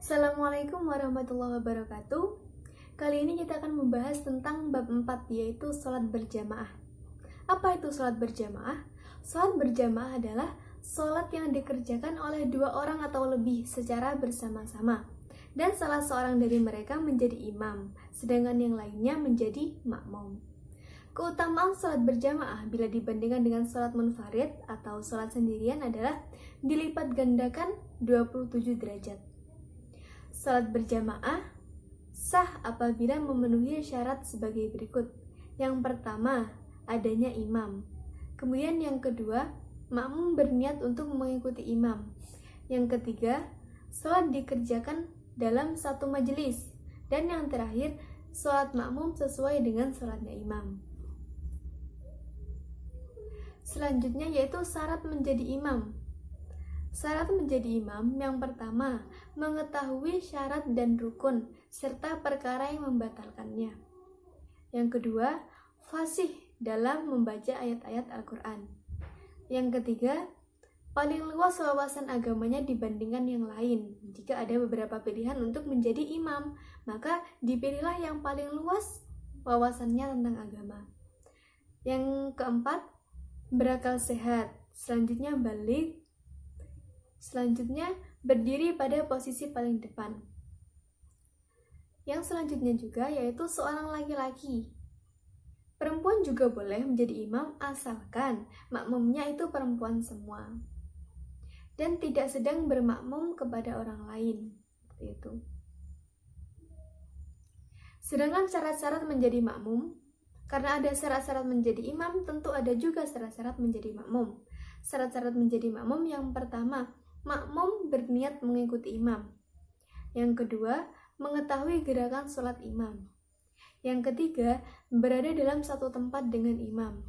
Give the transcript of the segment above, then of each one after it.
Assalamualaikum warahmatullahi wabarakatuh. Kali ini kita akan membahas tentang bab 4, yaitu sholat berjamaah. Apa itu sholat berjamaah? Sholat berjamaah adalah sholat yang dikerjakan oleh dua orang atau lebih secara bersama-sama, dan salah seorang dari mereka menjadi imam, sedangkan yang lainnya menjadi makmum. Keutamaan sholat berjamaah bila dibandingkan dengan sholat munfarid atau sholat sendirian adalah dilipat gandakan 27 derajat. Salat berjamaah sah apabila memenuhi syarat sebagai berikut. Yang pertama, adanya imam. Kemudian yang kedua, makmum berniat untuk mengikuti imam. Yang ketiga, salat dikerjakan dalam satu majelis. Dan yang terakhir, salat makmum sesuai dengan salatnya imam. Selanjutnya yaitu syarat menjadi imam. Syarat menjadi imam yang pertama, mengetahui syarat dan rukun, serta perkara yang membatalkannya. Yang kedua, fasih dalam membaca ayat-ayat Al-Quran. Yang ketiga, paling luas wawasan agamanya dibandingkan yang lain. Jika ada beberapa pilihan untuk menjadi imam, maka dipilihlah yang paling luas wawasannya tentang agama. Yang keempat, berakal sehat. Selanjutnya, balik. Selanjutnya, berdiri pada posisi paling depan. Yang selanjutnya juga yaitu seorang laki-laki. Perempuan juga boleh menjadi imam asalkan makmumnya itu perempuan semua dan tidak sedang bermakmum kepada orang lain. Seperti itu. Sedangkan syarat-syarat menjadi makmum, karena ada syarat-syarat menjadi imam, tentu ada juga syarat-syarat menjadi makmum. Syarat-syarat menjadi makmum yang pertama, makmum berniat mengikuti imam. Yang kedua, mengetahui gerakan sholat imam. Yang ketiga, berada dalam satu tempat dengan imam.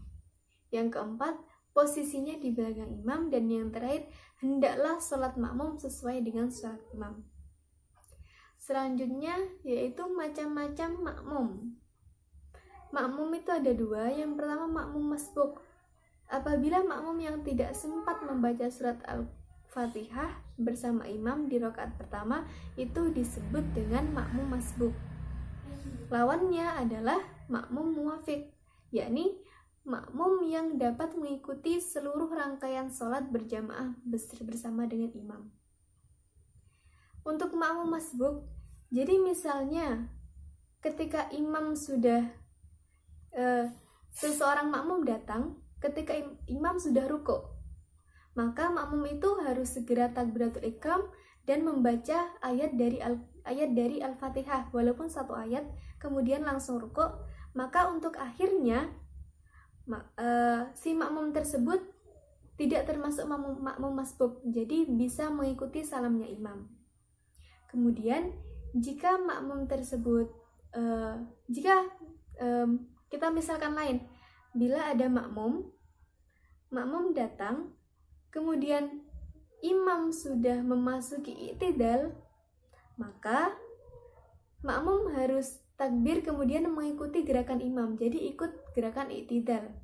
Yang keempat, posisinya di belakang imam. Dan yang terakhir, hendaklah sholat makmum sesuai dengan sholat imam. Selanjutnya, yaitu macam-macam makmum. Makmum itu ada dua. Yang pertama, makmum masbuk. Apabila makmum yang tidak sempat membaca surat Al-Fatihah bersama imam di rakaat pertama, itu disebut dengan makmum masbuk. Lawannya adalah makmum muwafiq, yakni makmum yang dapat mengikuti seluruh rangkaian sholat berjamaah bersama dengan imam. Untuk makmum masbuk, jadi misalnya ketika imam sudah seseorang makmum datang, ketika imam sudah rukuk, maka makmum itu harus segera takbiratul ihram dan membaca ayat dari Al-Fatihah walaupun satu ayat, kemudian langsung rukuk. Maka untuk akhirnya si makmum tersebut tidak termasuk makmum masbuk, jadi bisa mengikuti salamnya imam. Kemudian jika makmum tersebut kita misalkan lain, bila ada makmum datang, kemudian imam sudah memasuki i'tidal, maka makmum harus takbir kemudian mengikuti gerakan imam, jadi ikut gerakan i'tidal.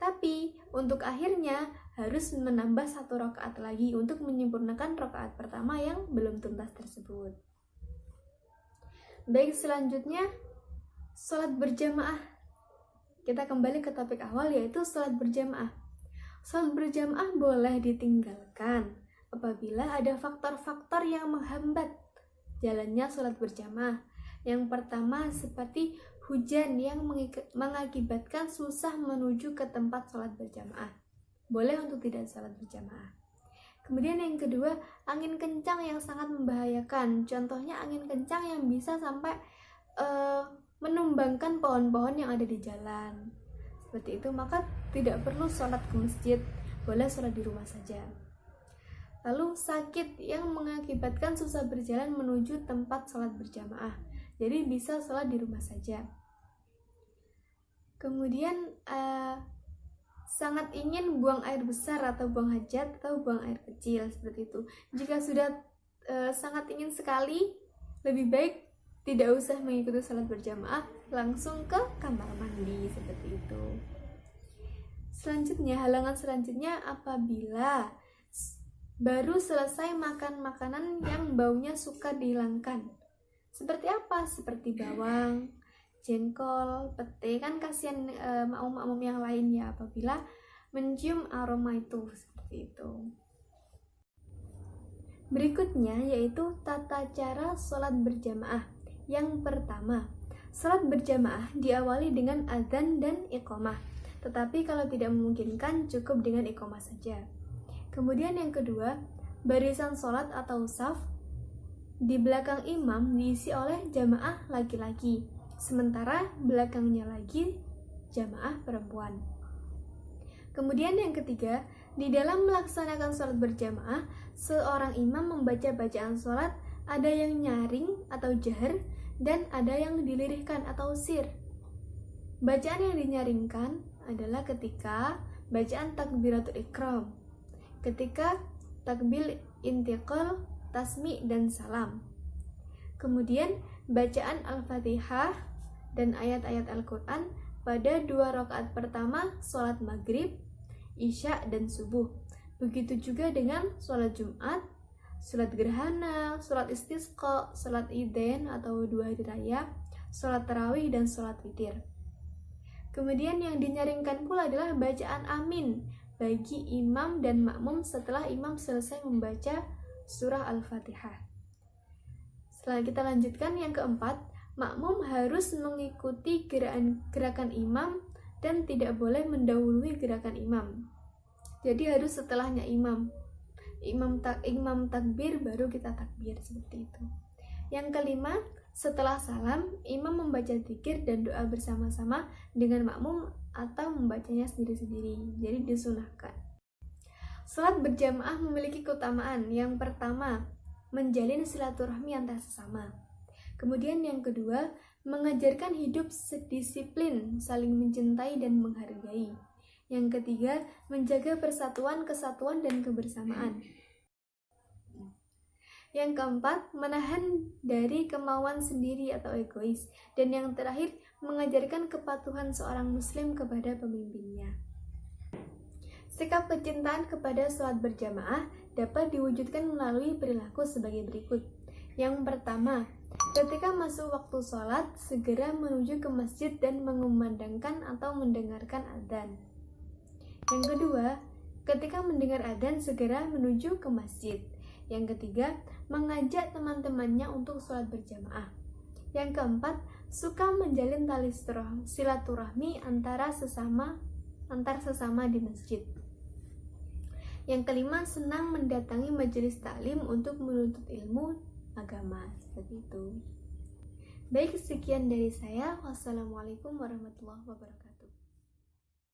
Tapi untuk akhirnya harus menambah satu rakaat lagi untuk menyempurnakan rakaat pertama yang belum tuntas tersebut. Baik, selanjutnya sholat berjamaah. Kita kembali ke topik awal, yaitu sholat berjamaah. Sholat berjamaah boleh ditinggalkan apabila ada faktor-faktor yang menghambat jalannya sholat berjamaah. Yang pertama seperti hujan yang mengakibatkan susah menuju ke tempat sholat berjamaah. Boleh untuk tidak sholat berjamaah. Kemudian yang kedua, angin kencang yang sangat membahayakan. Contohnya angin kencang yang bisa sampai menumbangkan pohon-pohon yang ada di jalan. Seperti itu, maka tidak perlu sholat ke masjid, boleh sholat di rumah saja. Lalu sakit yang mengakibatkan susah berjalan menuju tempat sholat berjamaah, jadi bisa sholat di rumah saja. Kemudian sangat ingin buang air besar atau buang hajat atau buang air kecil, seperti itu. Jika sudah sangat ingin sekali, lebih baik tidak usah mengikuti sholat berjamaah, langsung ke kamar mandi, seperti itu. Selanjutnya, halangan selanjutnya apabila baru selesai makan makanan yang baunya suka dihilangkan. Seperti apa? Seperti bawang, jengkol, pete. Kan kasihan makmum-makmum yang lain ya apabila mencium aroma itu, seperti itu. Berikutnya yaitu tata cara sholat berjamaah. Yang pertama, sholat berjamaah diawali dengan adzan dan iqamah. Tetapi kalau tidak memungkinkan, cukup dengan iqamah saja. Kemudian yang kedua, barisan sholat atau shaf di belakang imam diisi oleh jamaah laki-laki, sementara belakangnya lagi jamaah perempuan. Kemudian yang ketiga, di dalam melaksanakan sholat berjamaah, seorang imam membaca bacaan sholat, ada yang nyaring atau jahar, dan ada yang dilirihkan atau sir. Bacaan yang dinyaringkan adalah ketika bacaan takbiratul ihram, ketika takbir intiqal, tasmi, dan salam. Kemudian bacaan Al-Fatihah dan ayat-ayat Al-Quran pada 2 rakaat pertama sholat maghrib, isya, dan subuh. Begitu juga dengan sholat Jumat, sholat gerhana, sholat istisqa, sholat idain atau 2 hari raya, sholat tarawih, dan sholat witir. Kemudian yang dinyaringkan pula adalah bacaan amin bagi imam dan makmum setelah imam selesai membaca surah Al-Fatihah. Setelah kita lanjutkan yang keempat, makmum harus mengikuti gerakan imam dan tidak boleh mendahului gerakan imam. Jadi harus setelahnya imam takbir baru kita takbir, seperti itu. Yang kelima, setelah salam, imam membaca dzikir dan doa bersama-sama dengan makmum atau membacanya sendiri-sendiri. Jadi disunahkan. Salat berjamaah memiliki keutamaan. Yang pertama, menjalin silaturahmi antar sesama. Kemudian yang kedua, mengajarkan hidup sedisiplin, saling mencintai dan menghargai. Yang ketiga, menjaga persatuan, kesatuan, dan kebersamaan. Yang keempat, menahan dari kemauan sendiri atau egois. Dan yang terakhir, mengajarkan kepatuhan seorang muslim kepada pemimpinnya. Sikap kecintaan kepada sholat berjamaah dapat diwujudkan melalui perilaku sebagai berikut. Yang pertama, ketika masuk waktu sholat, segera menuju ke masjid dan mengumandangkan atau mendengarkan adzan. Yang kedua, ketika mendengar adzan, segera menuju ke masjid. Yang ketiga, mengajak teman-temannya untuk sholat berjamaah. Yang keempat, suka menjalin tali silaturahmi antar sesama di masjid. Yang kelima, senang mendatangi majelis taklim untuk menuntut ilmu agama, seperti itu. Baik, sekian dari saya. Wassalamualaikum warahmatullahi wabarakatuh.